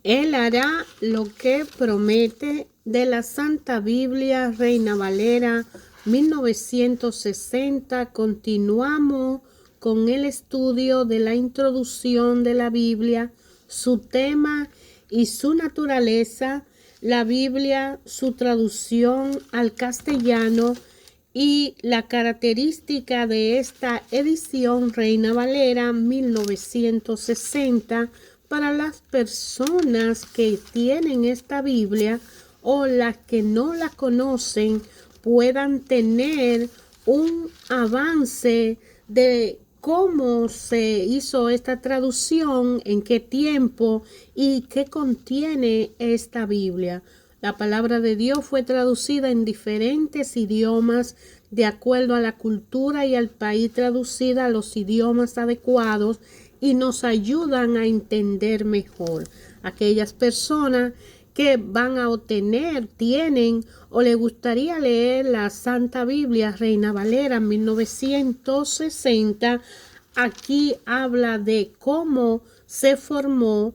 Él hará lo que promete. De la Santa Biblia, Reina Valera 1960, continuamos con el estudio de la introducción de la Biblia, su tema y su naturaleza, la Biblia, su traducción al castellano y la característica de esta edición Reina Valera 1960 para las personas que tienen esta Biblia o las que no la conocen puedan tener un avance de cómo se hizo esta traducción, en qué tiempo y qué contiene esta Biblia. La palabra de Dios fue traducida en diferentes idiomas de acuerdo a la cultura y al país, traducida a los idiomas adecuados y nos ayudan a entender mejor. Aquellas personas que van a obtener, tienen o les gustaría leer la Santa Biblia Reina Valera 1960, aquí habla de cómo se formó,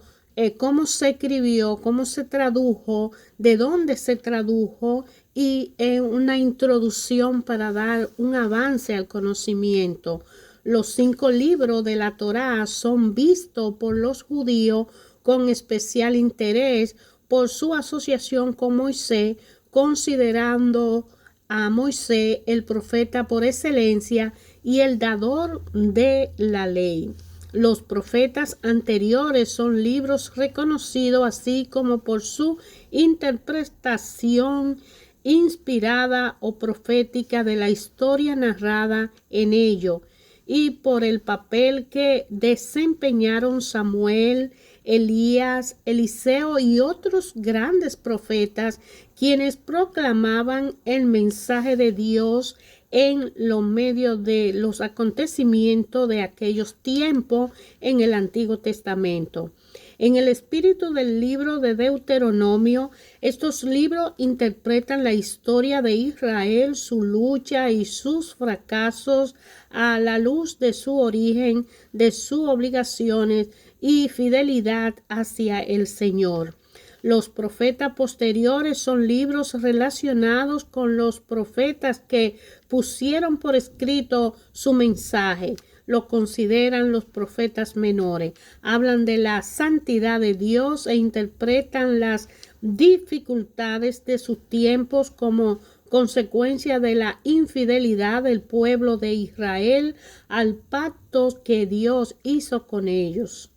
cómo se escribió, cómo se tradujo, de dónde se tradujo y una introducción para dar un avance al conocimiento. Los 5 libros de la Torá son vistos por los judíos con especial interés por su asociación con Moisés, considerando a Moisés el profeta por excelencia y el dador de la ley. Los profetas anteriores son libros reconocidos así como por su interpretación inspirada o profética de la historia narrada en ello y por el papel que desempeñaron Samuel, Elías, Eliseo y otros grandes profetas, quienes proclamaban el mensaje de Dios en los medios de los acontecimientos de aquellos tiempos en el Antiguo Testamento. En el espíritu del libro de Deuteronomio, estos libros interpretan la historia de Israel, su lucha y sus fracasos a la luz de su origen, de sus obligaciones y fidelidad hacia el Señor. Los profetas posteriores son libros relacionados con los profetas que pusieron por escrito su mensaje. Lo consideran los profetas menores. Hablan de la santidad de Dios e interpretan las dificultades de sus tiempos como consecuencia de la infidelidad del pueblo de Israel al pacto que Dios hizo con ellos.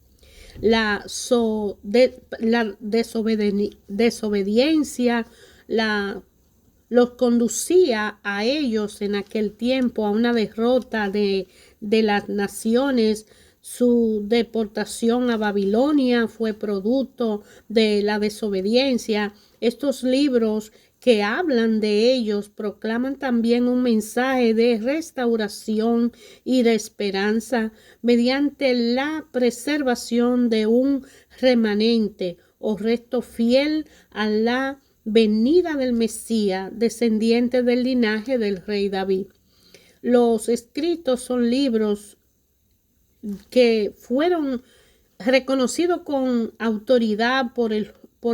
La desobediencia los conducía a ellos en aquel tiempo a una derrota de las naciones. Su deportación a Babilonia fue producto de la desobediencia. Estos libros que hablan de ellos proclaman también un mensaje de restauración y de esperanza mediante la preservación de un remanente o resto fiel a la venida del Mesías, descendiente del linaje del rey David. Los escritos son libros que fueron reconocidos con autoridad por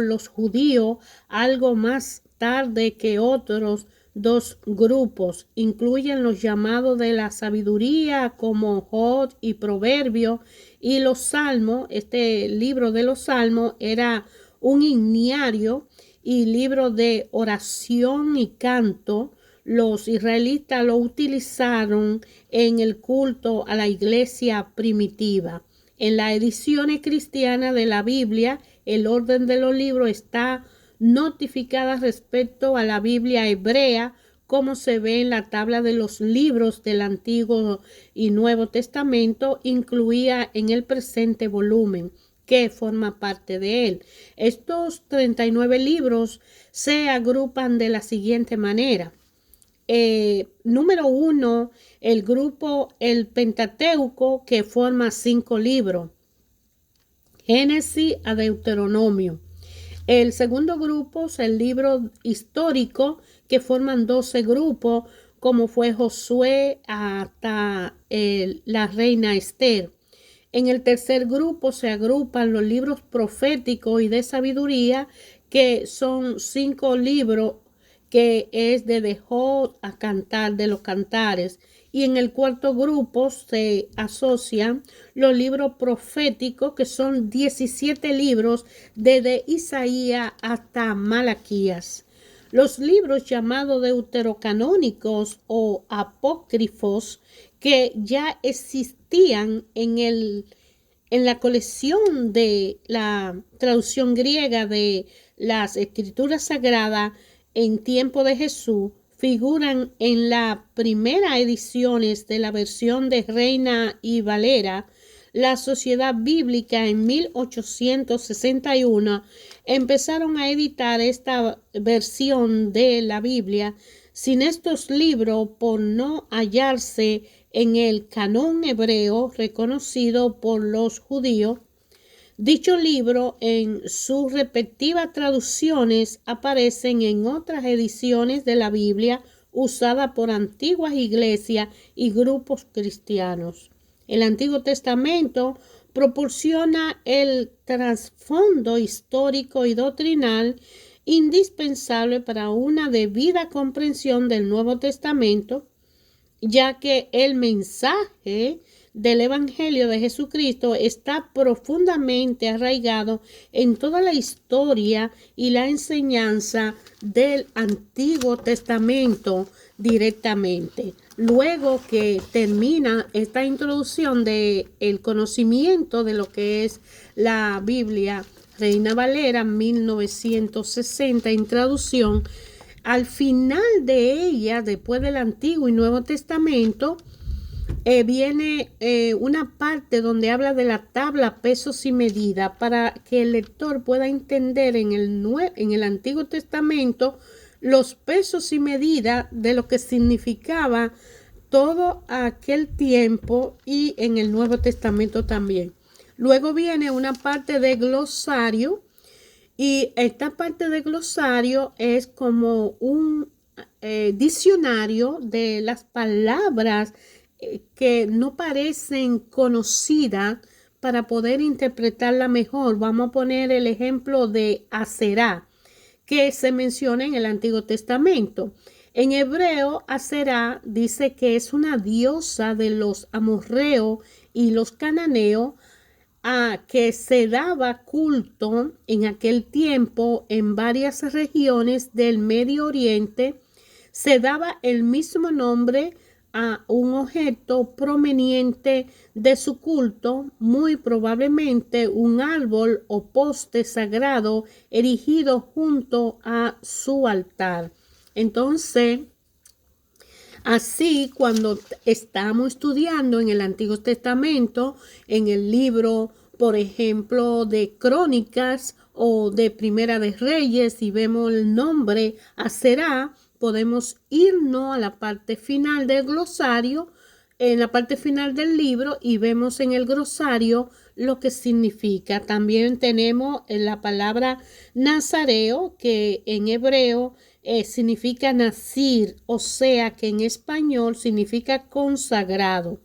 los judíos algo más tarde que otros dos grupos. Incluyen los llamados de la sabiduría como Job y Proverbio y los Salmos. Este libro de los Salmos era un himnario y libro de oración y canto. Los israelitas lo utilizaron en el culto a la iglesia primitiva. En las ediciones cristianas de la Biblia, el orden de los libros está notificada respecto a la Biblia hebrea, como se ve en la tabla de los libros del Antiguo y Nuevo Testamento, incluida en el presente volumen, que forma parte de él. Estos 39 libros se agrupan de la siguiente manera. Número 1, el grupo El Pentateuco, que forma 5 libros, Génesis a Deuteronomio. El segundo grupo es el libro histórico, que forman 12 grupos, como fue Josué hasta la reina Esther. En el tercer grupo se agrupan los libros proféticos y de sabiduría, que son 5 libros, que es de Dejó a Cantar, de los Cantares. Y en el cuarto grupo se asocian los libros proféticos, que son 17 libros desde Isaías hasta Malaquías. Los libros llamados deuterocanónicos o apócrifos, que ya existían en la colección de la traducción griega de las escrituras sagradas en tiempo de Jesús, figuran en las primeras ediciones de la versión de Reina y Valera. La Sociedad Bíblica en 1861 empezaron a editar esta versión de la Biblia. Sin estos libros, por no hallarse en el canón hebreo reconocido por los judíos, dicho libro en sus respectivas traducciones aparecen en otras ediciones de la Biblia usadas por antiguas iglesias y grupos cristianos. El Antiguo Testamento proporciona el trasfondo histórico y doctrinal indispensable para una debida comprensión del Nuevo Testamento, ya que el mensaje del Evangelio de Jesucristo está profundamente arraigado en toda la historia y la enseñanza del Antiguo Testamento directamente. Luego que termina esta introducción del conocimiento de lo que es la Biblia, Reina Valera 1960 en traducción, al final de ella, después del Antiguo y Nuevo Testamento, viene una parte donde habla de la tabla, pesos y medidas, para que el lector pueda entender en el Antiguo Testamento los pesos y medidas de lo que significaba todo aquel tiempo, y en el Nuevo Testamento también. Luego viene una parte de glosario, y esta parte de glosario es como un diccionario de las palabras que no parecen conocidas, para poder interpretarla mejor. Vamos a poner el ejemplo de Aserá, que se menciona en el Antiguo Testamento. En hebreo, Aserá dice que es una diosa de los amorreos y los cananeos, a que se daba culto en aquel tiempo en varias regiones del Medio Oriente. Se daba el mismo nombre a un objeto proveniente de su culto, muy probablemente un árbol o poste sagrado erigido junto a su altar. Entonces, así, cuando estamos estudiando en el Antiguo Testamento, en el libro, por ejemplo, de Crónicas o de Primera de Reyes, y vemos el nombre Aserá, podemos irnos a la parte final del glosario, en la parte final del libro, y vemos en el glosario lo que significa. También tenemos la palabra nazareo, que en hebreo significa nacir, o sea que en español significa consagrado.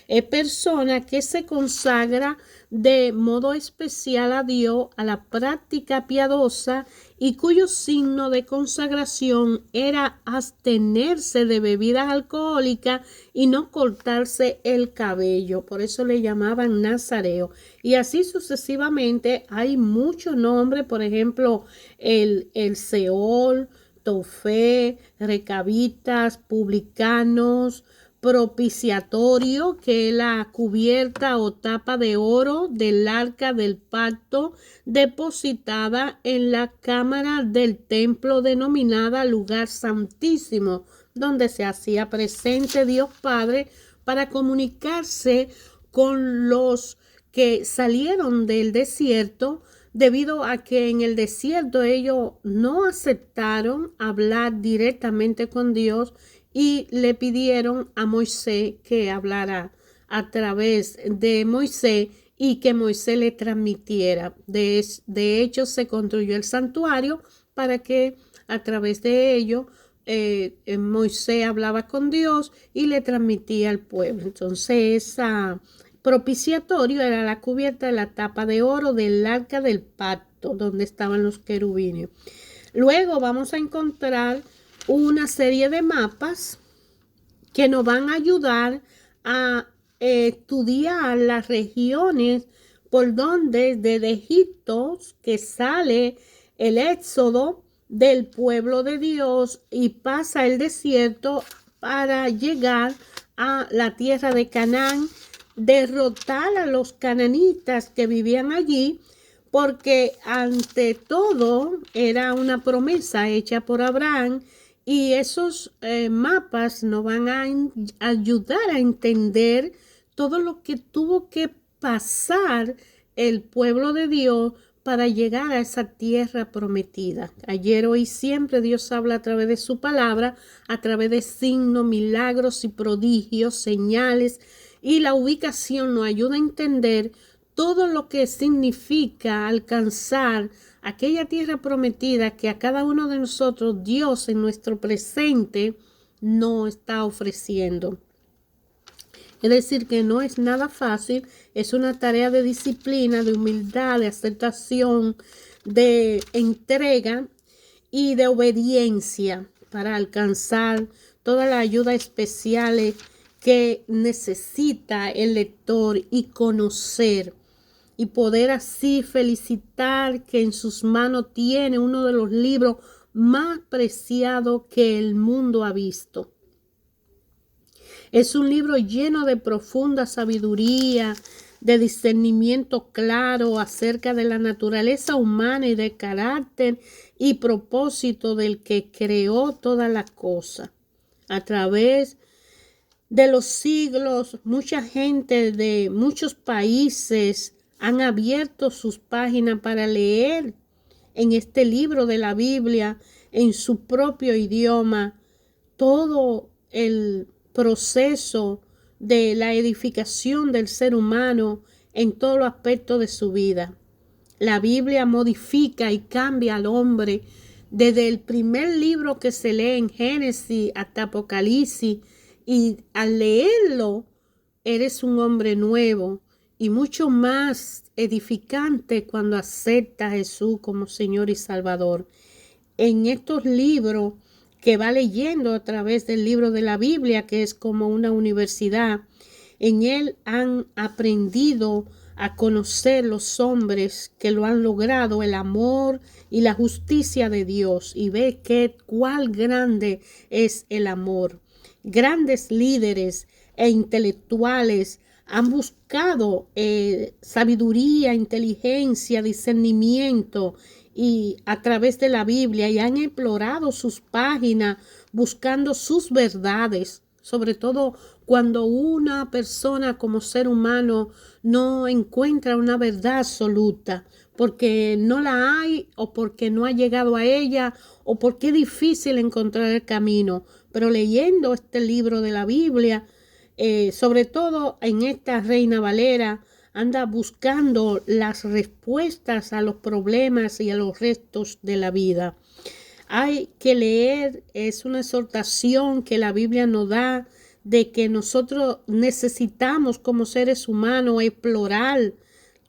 Es persona que se consagra de modo especial a Dios, a la práctica piadosa, y cuyo signo de consagración era abstenerse de bebidas alcohólicas y no cortarse el cabello. Por eso le llamaban nazareo. Y así sucesivamente hay muchos nombres, por ejemplo, el Seol, Tofé, recabitas, publicanos, propiciatorio, que es la cubierta o tapa de oro del arca del pacto, depositada en la cámara del templo denominada lugar santísimo, donde se hacía presente Dios Padre para comunicarse con los que salieron del desierto, debido a que en el desierto ellos no aceptaron hablar directamente con Dios, y le pidieron a Moisés que hablara a través de Moisés y que Moisés le transmitiera. De hecho, se construyó el santuario para que a través de ello Moisés hablaba con Dios y le transmitía al pueblo. Entonces, esa propiciatorio era la cubierta de la tapa de oro del arca del pacto, donde estaban los querubines. Luego vamos a encontrar una serie de mapas que nos van a ayudar a estudiar las regiones por donde desde Egipto que sale el éxodo del pueblo de Dios y pasa el desierto para llegar a la tierra de Canaán, derrotar a los cananitas que vivían allí, porque ante todo era una promesa hecha por Abraham, y esos mapas nos van a ayudar a entender todo lo que tuvo que pasar el pueblo de Dios para llegar a esa tierra prometida. Ayer, hoy, siempre Dios habla a través de su palabra, a través de signos, milagros y prodigios, señales, y la ubicación nos ayuda a entender todo lo que significa alcanzar aquella tierra prometida que a cada uno de nosotros Dios en nuestro presente nos está ofreciendo. Es decir, que no es nada fácil, es una tarea de disciplina, de humildad, de aceptación, de entrega y de obediencia para alcanzar toda la ayuda especial que necesita el lector y conocer, y poder así felicitar que en sus manos tiene uno de los libros más preciados que el mundo ha visto. Es un libro lleno de profunda sabiduría, de discernimiento claro acerca de la naturaleza humana y del carácter y propósito del que creó toda la cosa. A través de los siglos, mucha gente de muchos países han abierto sus páginas para leer en este libro de la Biblia en su propio idioma todo el proceso de la edificación del ser humano en todos los aspectos de su vida. La Biblia modifica y cambia al hombre desde el primer libro que se lee en Génesis hasta Apocalipsis, y al leerlo eres un hombre nuevo y mucho más edificante cuando acepta a Jesús como Señor y Salvador. En estos libros que va leyendo a través del libro de la Biblia, que es como una universidad, en él han aprendido a conocer los hombres que lo han logrado, el amor y la justicia de Dios, y ve cuál grande es el amor. Grandes líderes e intelectuales han buscado sabiduría, inteligencia, discernimiento y a través de la Biblia, y han explorado sus páginas buscando sus verdades, sobre todo cuando una persona como ser humano no encuentra una verdad absoluta, porque no la hay o porque no ha llegado a ella o porque es difícil encontrar el camino. Pero leyendo este libro de la Biblia, sobre todo en esta Reina Valera, anda buscando las respuestas a los problemas y a los retos de la vida. Hay que leer, es una exhortación que la Biblia nos da de que nosotros necesitamos como seres humanos explorar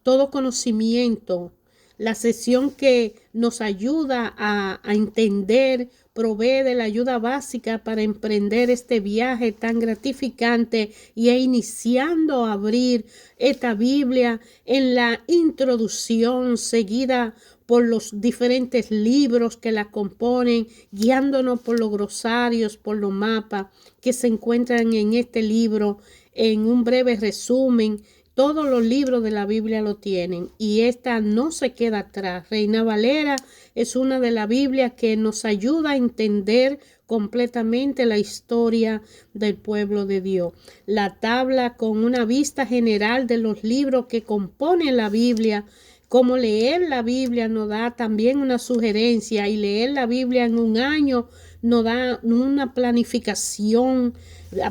todo conocimiento. La sesión que nos ayuda a entender, provee de la ayuda básica para emprender este viaje tan gratificante, y iniciando a abrir esta Biblia en la introducción, seguida por los diferentes libros que la componen, guiándonos por los glosarios, por los mapas que se encuentran en este libro. En un breve resumen, todos los libros de la Biblia lo tienen, y esta no se queda atrás. Reina Valera es una de las Biblias que nos ayuda a entender completamente la historia del pueblo de Dios. La tabla con una vista general de los libros que componen la Biblia, cómo leer la Biblia, nos da también una sugerencia, y leer la Biblia en un año nos da una planificación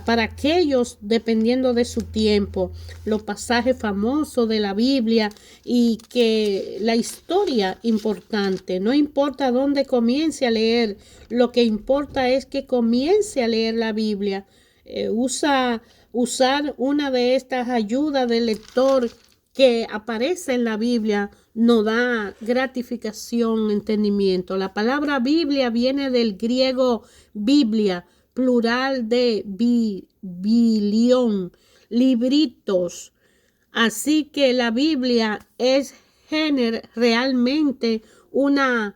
para aquellos dependiendo de su tiempo, los pasajes famosos de la Biblia, y que la historia importante, no importa dónde comience a leer, lo que importa es que comience a leer la Biblia. Usa usar una de estas ayudas del lector que aparece en la Biblia nos da gratificación, entendimiento. La palabra Biblia viene del griego Biblia, plural de bilión, libritos. Así que la Biblia es realmente una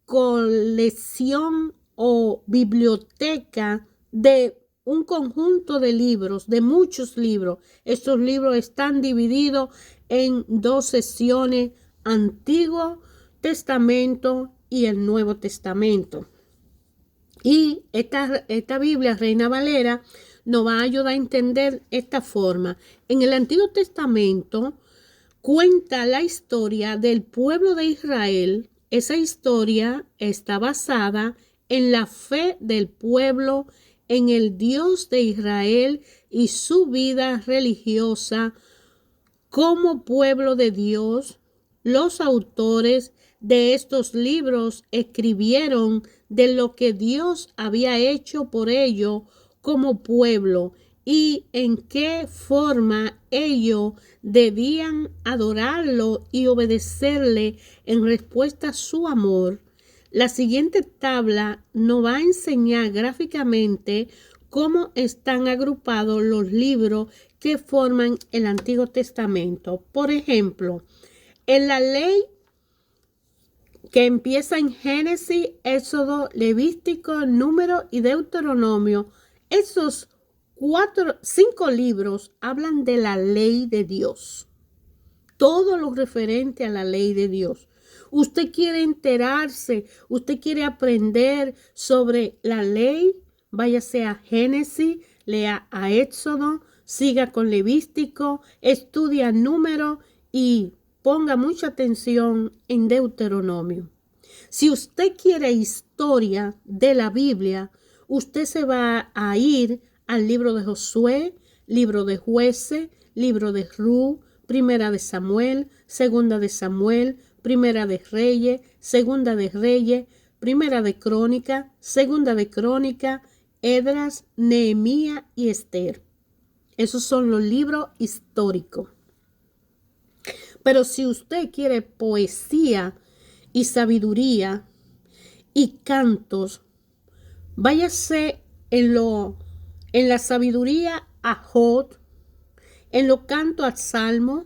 colección o biblioteca de un conjunto de libros, de muchos libros. Estos libros están divididos en dos secciones, Antiguo Testamento y el Nuevo Testamento. Y esta Biblia, Reina Valera, nos va a ayudar a entender esta forma. En el Antiguo Testamento cuenta la historia del pueblo de Israel. Esa historia está basada en la fe del pueblo en el Dios de Israel y su vida religiosa como pueblo de Dios. Los autores de estos libros escribieron de lo que Dios había hecho por ellos como pueblo y en qué forma ellos debían adorarlo y obedecerle en respuesta a su amor. La siguiente tabla nos va a enseñar gráficamente cómo están agrupados los libros que forman el Antiguo Testamento. Por ejemplo, en la ley que empieza en Génesis, Éxodo, Levítico, Número y Deuteronomio, esos 5 libros hablan de la ley de Dios. Todo lo referente a la ley de Dios. Usted quiere enterarse, usted quiere aprender sobre la ley, váyase a Génesis, lea a Éxodo, siga con Levítico, estudia Número y ponga mucha atención en Deuteronomio. Si usted quiere historia de la Biblia, usted se va a ir al libro de Josué, libro de Jueces, libro de Ruth, Primera de Samuel, Segunda de Samuel, Primera de Reyes, Segunda de Reyes, Primera de Crónica, Segunda de Crónica, Esdras, Nehemías y Esther. Esos son los libros históricos. Pero si usted quiere poesía y sabiduría y cantos, váyase en la sabiduría a Job, en los cantos al Salmo,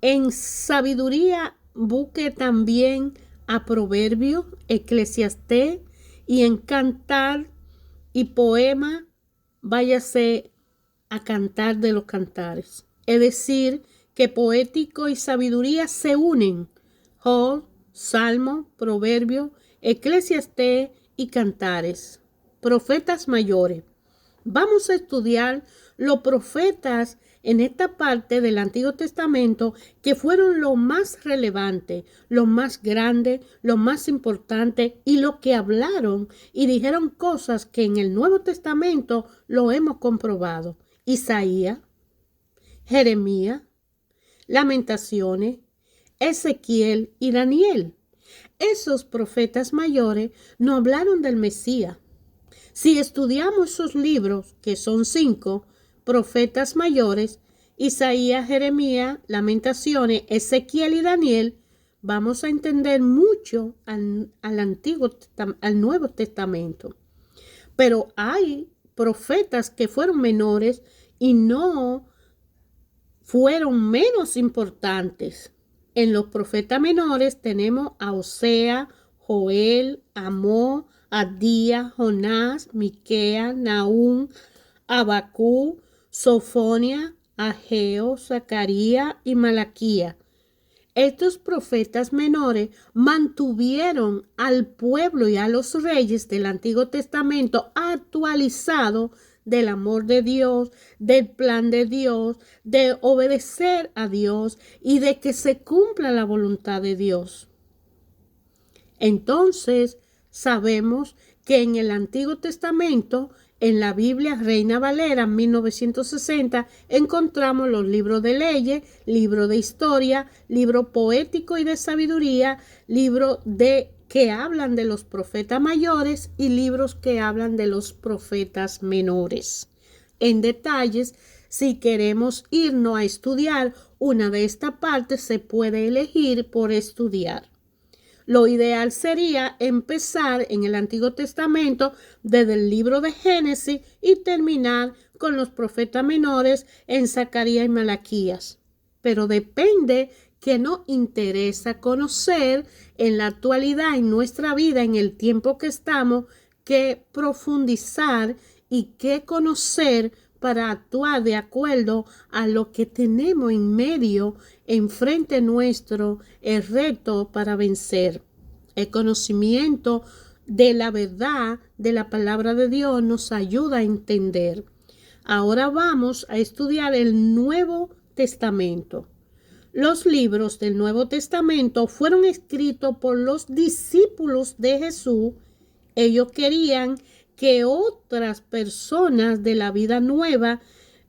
en sabiduría busque también a Proverbios, Eclesiastés, y en cantar y poema váyase a Cantar de los Cantares. Es decir, que poético y sabiduría se unen. Job, Salmo, Proverbio, Eclesiastés y Cantares. Profetas mayores. Vamos a estudiar los profetas en esta parte del Antiguo Testamento que fueron lo más relevante, lo más grande, lo más importante y lo que hablaron y dijeron cosas que en el Nuevo Testamento lo hemos comprobado. Isaías, Jeremías, Lamentaciones, Ezequiel y Daniel. Esos profetas mayores no hablaron del Mesías. Si estudiamos esos libros, que son 5, profetas mayores, Isaías, Jeremías, Lamentaciones, Ezequiel y Daniel, vamos a entender mucho al Nuevo Testamento. Pero hay profetas que fueron menores y no fueron menos importantes. En los profetas menores tenemos a Osea, Joel, Amós, Abdías, Jonás, Miqueas, Nahum, Abacú, Sofonia, Ageo, Zacarías y Malaquías. Estos profetas menores mantuvieron al pueblo y a los reyes del Antiguo Testamento actualizado del amor de Dios, del plan de Dios, de obedecer a Dios y de que se cumpla la voluntad de Dios. Entonces, sabemos que en el Antiguo Testamento, en la Biblia Reina Valera 1960, encontramos los libros de leyes, libro de historia, libro poético y de sabiduría, libro que hablan de los profetas mayores y libros que hablan de los profetas menores. en detalles. Si queremos irnos a estudiar una de estas partes, se puede elegir por estudiar. Lo ideal sería empezar en el Antiguo Testamento desde el libro de Génesis y terminar con los profetas menores en Zacarías y Malaquías. Pero depende que nos interesa conocer en la actualidad, en nuestra vida, en el tiempo que estamos, que profundizar y que conocer para actuar de acuerdo a lo que tenemos en medio, enfrente nuestro, el reto para vencer. El conocimiento de la verdad de la palabra de Dios nos ayuda a entender. Ahora vamos a estudiar el Nuevo Testamento. Los libros del Nuevo Testamento fueron escritos por los discípulos de Jesús. Ellos querían que otras personas de la vida nueva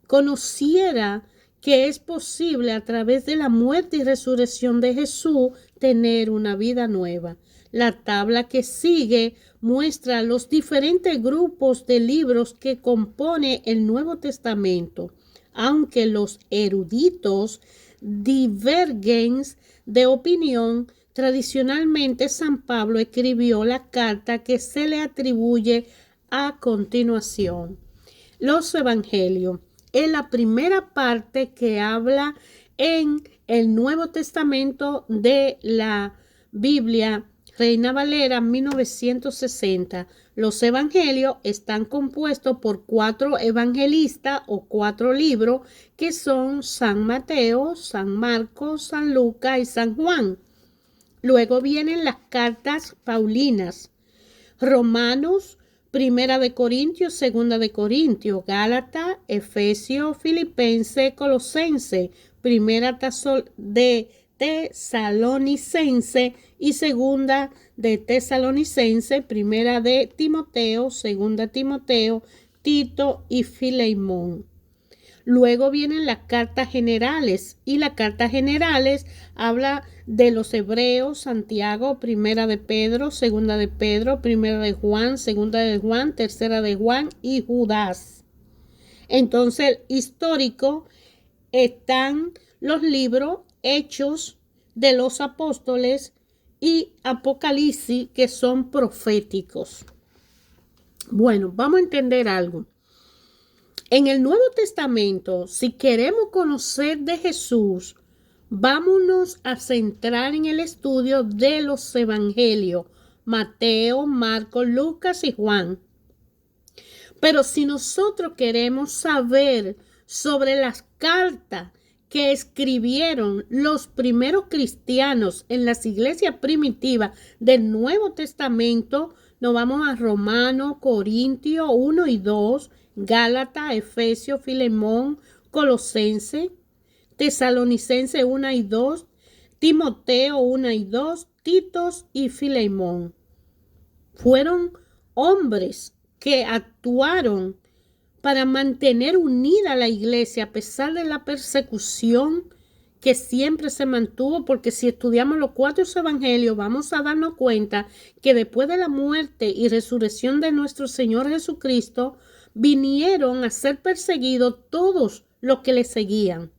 conocieran que es posible a través de la muerte y resurrección de Jesús tener una vida nueva. La tabla que sigue muestra los diferentes grupos de libros que compone el Nuevo Testamento, aunque los eruditos divergen de opinión. Tradicionalmente, San Pablo escribió la carta que se le atribuye a continuación. Los evangelios es la primera parte que habla en el Nuevo Testamento de la Biblia Reina Valera 1960. Los evangelios están compuestos por 4 evangelistas o 4 libros que son San Mateo, San Marcos, San Lucas y San Juan. Luego vienen las cartas paulinas, Romanos, Primera de Corintios, Segunda de Corintios, Gálatas, Efesios, Filipenses, Colosenses, Primera de Tesalonicense y Segunda de Tesalonicense, Primera de Timoteo, Segunda Timoteo, Tito y Filemón. Luego vienen las cartas generales, y las cartas generales habla de los hebreos, Santiago, Primera de Pedro, Segunda de Pedro, Primera de Juan, Segunda de Juan, Tercera de Juan y Judas. Entonces, histórico están los libros Hechos de los Apóstoles y Apocalipsis, que son proféticos. Bueno, vamos a entender algo. En el Nuevo Testamento, si queremos conocer de Jesús, vámonos a centrar en el estudio de los evangelios, Mateo, Marcos, Lucas y Juan. Pero si nosotros queremos saber sobre las cartas que escribieron los primeros cristianos en las iglesias primitivas del Nuevo Testamento, nos vamos a Romanos, Corintios 1 y 2, Gálatas, Efesios, Filemón, Colosenses, Tesalonicenses 1 y 2, Timoteo 1 y 2, Titos y Filemón. Fueron hombres que actuaron para mantener unida la iglesia a pesar de la persecución que siempre se mantuvo, porque si estudiamos los 4 evangelios vamos a darnos cuenta que después de la muerte y resurrección de nuestro Señor Jesucristo, vinieron a ser perseguidos todos los que le seguían,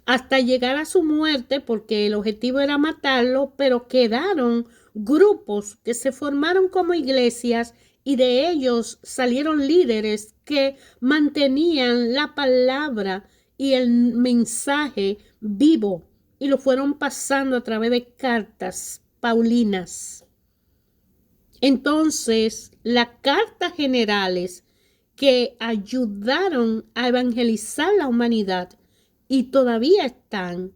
hasta llegar a su muerte, porque el objetivo era matarlo, pero quedaron grupos que se formaron como iglesias y de ellos salieron líderes que mantenían la palabra y el mensaje vivo y lo fueron pasando a través de cartas paulinas. Entonces, las cartas generales que ayudaron a evangelizar la humanidad y todavía están,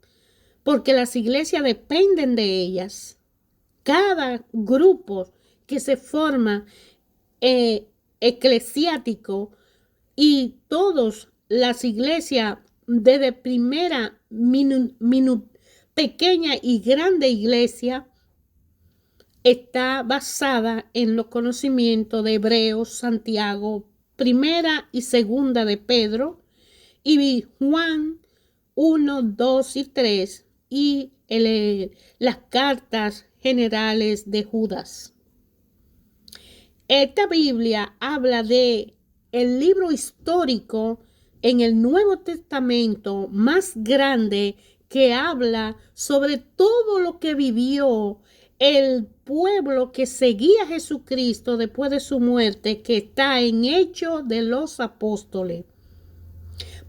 porque las iglesias dependen de ellas. Cada grupo que se forma eclesiástico y todas las iglesias desde primera, pequeña y grande iglesia, está basada en los conocimientos de Hebreos, Santiago, Primera y Segunda de Pedro, y Juan 1, 2 y 3, y las cartas generales de Judas. Esta Biblia habla de el libro histórico en el Nuevo Testamento más grande que habla sobre todo lo que vivió el pueblo que seguía a Jesucristo después de su muerte, que está en Hechos de los Apóstoles.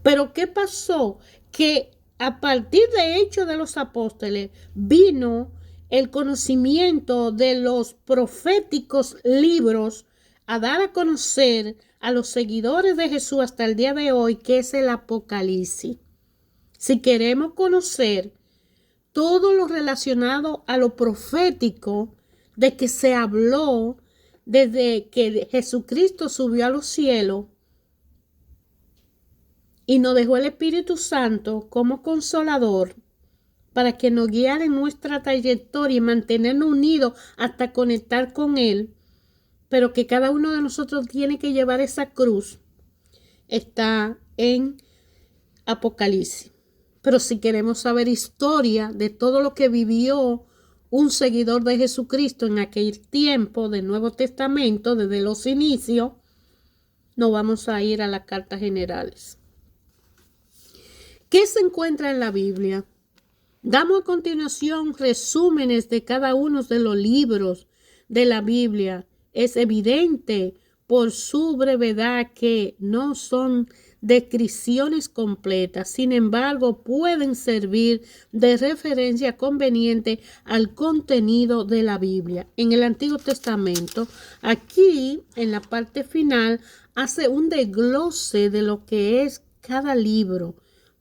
Pero ¿qué pasó? Que a partir de Hechos de los Apóstoles vino el conocimiento de los proféticos libros a dar a conocer a los seguidores de Jesús hasta el día de hoy, que es el Apocalipsis. Si queremos conocer todo lo relacionado a lo profético de que se habló desde que Jesucristo subió a los cielos y nos dejó el Espíritu Santo como consolador para que nos guiara en nuestra trayectoria y mantenernos unidos hasta conectar con Él, pero que cada uno de nosotros tiene que llevar esa cruz, está en Apocalipsis. Pero si queremos saber historia de todo lo que vivió un seguidor de Jesucristo en aquel tiempo del Nuevo Testamento, desde los inicios, nos vamos a ir a las cartas generales. ¿Qué se encuentra en la Biblia? Damos a continuación resúmenes de cada uno de los libros de la Biblia. Es evidente por su brevedad que no son descripciones completas, sin embargo pueden servir de referencia conveniente al contenido de la Biblia. En el Antiguo Testamento, aquí en la parte final, hace un desglose de lo que es cada libro.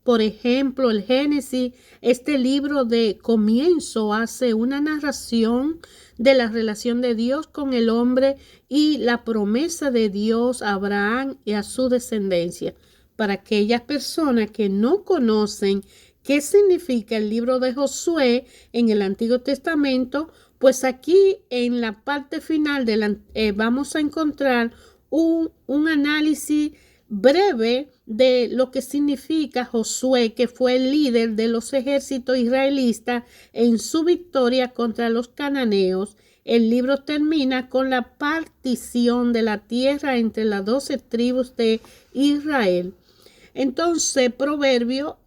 Por ejemplo, el Génesis, este libro de comienzo, hace una narración de la relación de Dios con el hombre y la promesa de Dios a Abraham y a su descendencia. Para aquellas personas que no conocen qué significa el libro de Josué en el Antiguo Testamento, pues aquí en la parte final vamos a encontrar un análisis breve de lo que significa Josué, que fue el líder de los ejércitos israelitas en su victoria contra los cananeos. El libro termina con la partición de la tierra entre las 12 tribus de Israel. Entonces, Proverbio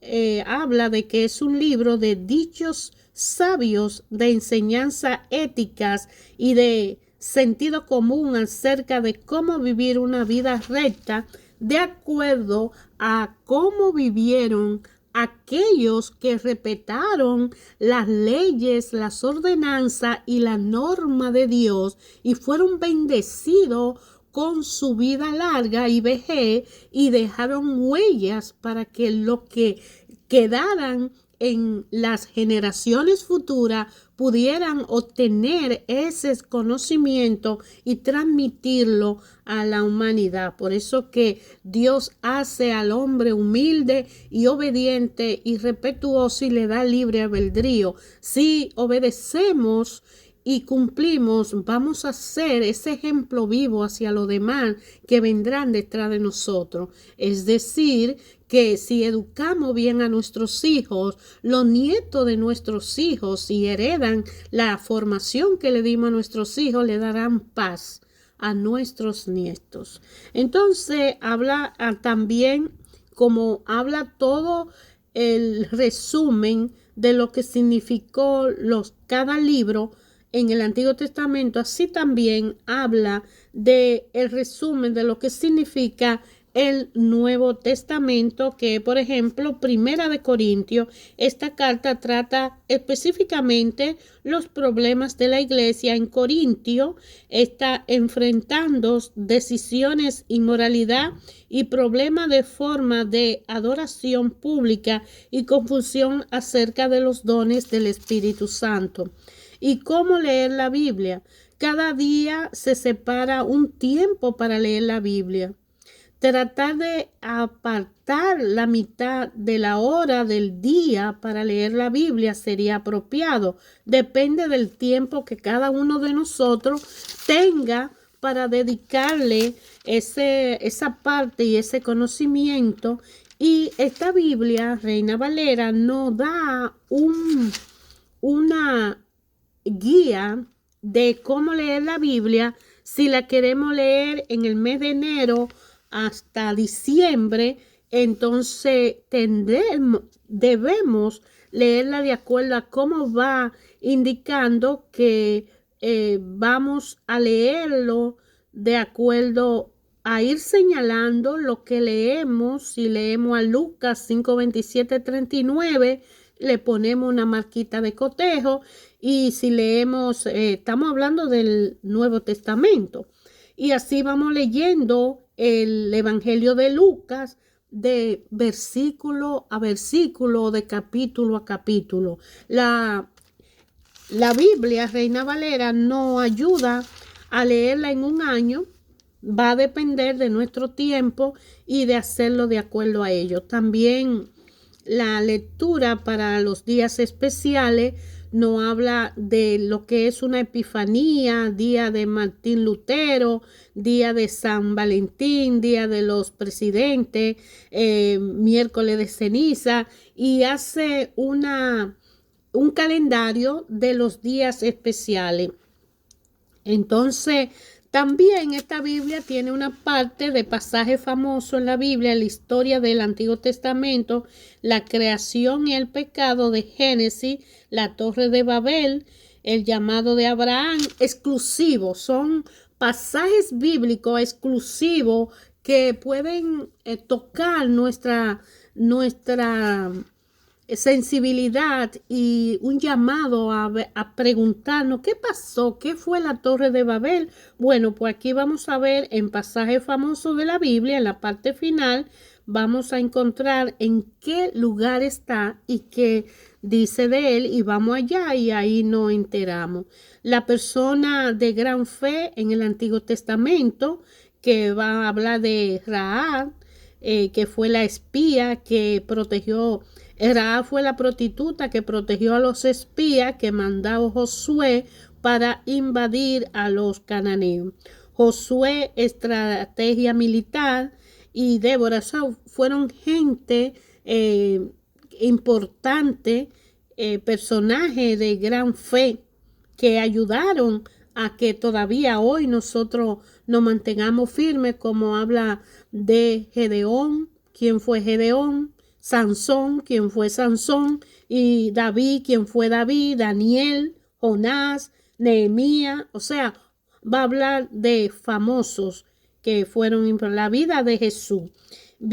habla de que es un libro de dichos sabios, de enseñanza éticas y de sentido común acerca de cómo vivir una vida recta de acuerdo a cómo vivieron aquellos que respetaron las leyes, las ordenanzas y la norma de Dios y fueron bendecidos con su vida larga y vejez y dejaron huellas para que lo que quedaran en las generaciones futuras pudieran obtener ese conocimiento y transmitirlo a la humanidad. Por eso que Dios hace al hombre humilde y obediente y respetuoso y le da libre albedrío. Si obedecemos y cumplimos, vamos a ser ese ejemplo vivo hacia los demás que vendrán detrás de nosotros. Es decir, que si educamos bien a nuestros hijos, los nietos de nuestros hijos, si heredan la formación que le dimos a nuestros hijos, le darán paz a nuestros nietos. Entonces, habla también, como habla todo el resumen de lo que significó cada libro en el Antiguo Testamento, así también habla de el resumen de lo que significa el Nuevo Testamento, que por ejemplo, Primera de Corintios, esta carta trata específicamente los problemas de la iglesia en Corintio, está enfrentando decisiones, inmoralidad y problemas de forma de adoración pública y confusión acerca de los dones del Espíritu Santo. ¿Y cómo leer la Biblia? Cada día se separa un tiempo para leer la Biblia. Tratar de apartar la mitad de la hora del día para leer la Biblia sería apropiado. Depende del tiempo que cada uno de nosotros tenga para dedicarle esa parte y ese conocimiento. Y esta Biblia, Reina Valera, nos da una guía de cómo leer la Biblia si la queremos leer en el mes de enero hasta diciembre, entonces debemos leerla de acuerdo a cómo va indicando que vamos a leerlo de acuerdo a ir señalando lo que leemos. Si leemos a Lucas 5, 27, 39, le ponemos una marquita de cotejo. Y si leemos, estamos hablando del Nuevo Testamento. Y así vamos leyendo el Evangelio de Lucas de versículo a versículo, de capítulo a capítulo. La Biblia, Reina Valera, nos ayuda a leerla en un año. Va a depender de nuestro tiempo y de hacerlo de acuerdo a ello. También la lectura para los días especiales nos habla de lo que es una epifanía, día de Martín Lutero, día de San Valentín, día de los presidentes, miércoles de ceniza, y hace un calendario de los días especiales. Entonces, también esta Biblia tiene una parte de pasaje famoso en la Biblia, en la historia del Antiguo Testamento, la creación y el pecado de Génesis, la Torre de Babel, el llamado de Abraham, exclusivos. Son pasajes bíblicos exclusivos que pueden tocar nuestra sensibilidad y un llamado a preguntarnos qué pasó, qué fue la Torre de Babel. Bueno, pues aquí vamos a ver en pasaje famoso de la Biblia, en la parte final, vamos a encontrar en qué lugar está y qué dice de él, y vamos allá y ahí nos enteramos. La persona de gran fe en el Antiguo Testamento, que va a hablar de Rahab, que fue la espía que protegió. Rahab fue la prostituta que protegió a los espías que mandó Josué para invadir a los cananeos. Josué, estrategia militar, y Débora fueron gente importante, personajes de gran fe que ayudaron a que todavía hoy nosotros nos mantengamos firmes, como habla de Gedeón, quien fue Gedeón, Sansón, quien fue Sansón, y David, quien fue David, Daniel, Jonás, Nehemías. O sea, va a hablar de famosos que fueron en la vida de Jesús.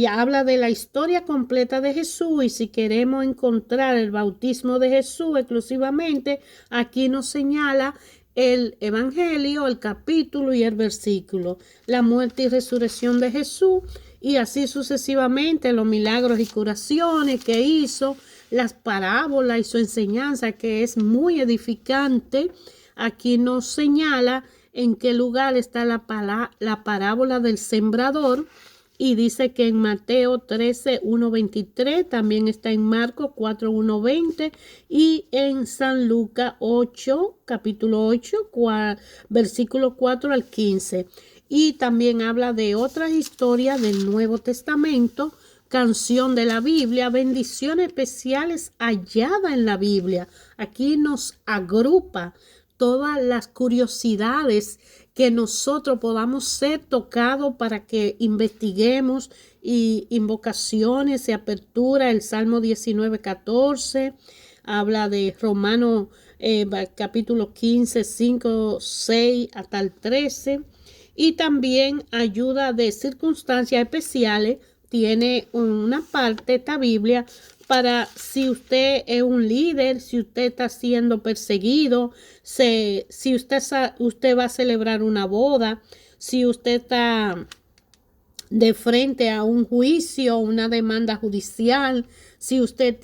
Habla de la historia completa de Jesús, y si queremos encontrar el bautismo de Jesús exclusivamente, aquí nos señala el evangelio, el capítulo y el versículo, la muerte y resurrección de Jesús, y así sucesivamente los milagros y curaciones que hizo, las parábolas y su enseñanza, que es muy edificante. Aquí nos señala en qué lugar está la parábola del sembrador, y dice que en Mateo 13, 1, 23, también está en Marcos 4, 1, 20, y en San Lucas 8, capítulo 8, versículo 4 al 15. Y también habla de otras historias del Nuevo Testamento, canción de la Biblia, bendiciones especiales halladas en la Biblia. Aquí nos agrupa todas las curiosidades que nosotros podamos ser tocados para que investiguemos, y invocaciones y apertura. El Salmo 19, 14 habla de Romanos capítulo 15, 5, 6 hasta el 13, y también ayuda de circunstancias especiales. Tiene una parte esta Biblia para si usted es un líder, si usted está siendo perseguido, si usted va a celebrar una boda, si usted está de frente a un juicio, una demanda judicial, si usted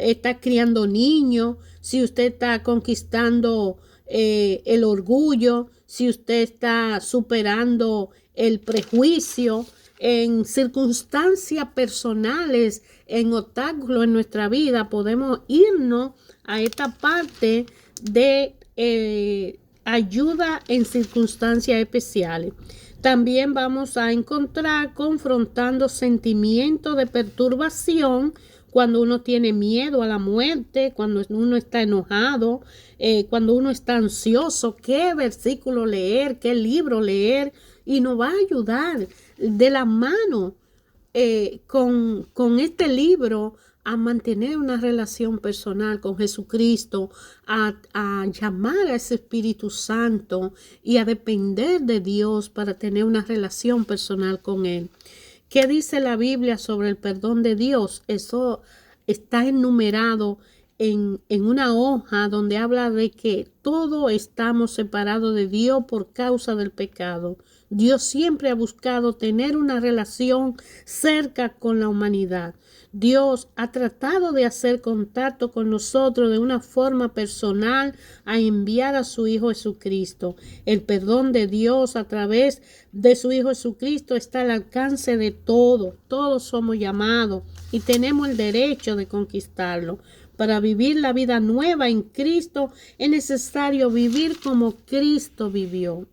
está criando niños, si usted está conquistando el orgullo, si usted está superando el prejuicio, en circunstancias personales, en obstáculos en nuestra vida, podemos irnos a esta parte de ayuda en circunstancias especiales. También vamos a encontrar confrontando sentimientos de perturbación cuando uno tiene miedo a la muerte, cuando uno está enojado, cuando uno está ansioso, qué versículo leer, qué libro leer, y nos va a ayudar de la mano con este libro a mantener una relación personal con Jesucristo, a llamar a ese Espíritu Santo y a depender de Dios para tener una relación personal con Él. ¿Qué dice la Biblia sobre el perdón de Dios? Eso está enumerado en una hoja donde habla de que todos estamos separados de Dios por causa del pecado. Dios siempre ha buscado tener una relación cerca con la humanidad. Dios ha tratado de hacer contacto con nosotros de una forma personal a enviar a su Hijo Jesucristo. El perdón de Dios a través de su Hijo Jesucristo está al alcance de todos. Todos somos llamados y tenemos el derecho de conquistarlo. Para vivir la vida nueva en Cristo es necesario vivir como Cristo vivió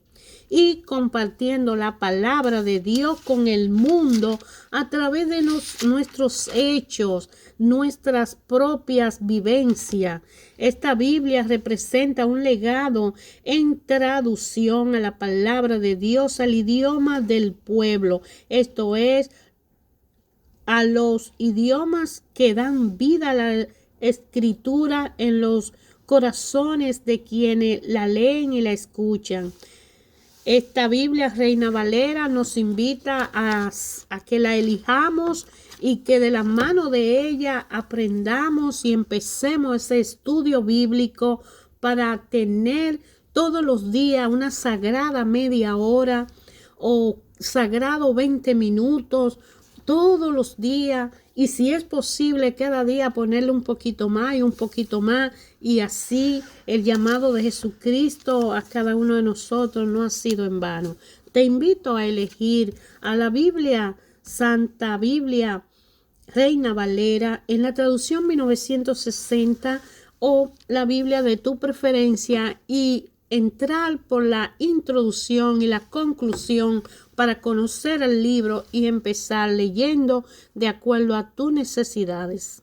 y compartiendo la palabra de Dios con el mundo a través de nuestros hechos, nuestras propias vivencias. Esta Biblia representa un legado en traducción a la palabra de Dios al idioma del pueblo, esto es, a los idiomas que dan vida a la escritura en los corazones de quienes la leen y la escuchan. Esta Biblia Reina Valera nos invita a que la elijamos y que de la mano de ella aprendamos y empecemos ese estudio bíblico para tener todos los días una sagrada media hora o sagrado 20 minutos todos los días, y si es posible cada día ponerle un poquito más y un poquito más, y así el llamado de Jesucristo a cada uno de nosotros no ha sido en vano. Te invito a elegir a la Biblia, Santa Biblia Reina Valera, en la traducción 1960 o la Biblia de tu preferencia, y entrar por la introducción y la conclusión para conocer el libro y empezar leyendo de acuerdo a tus necesidades.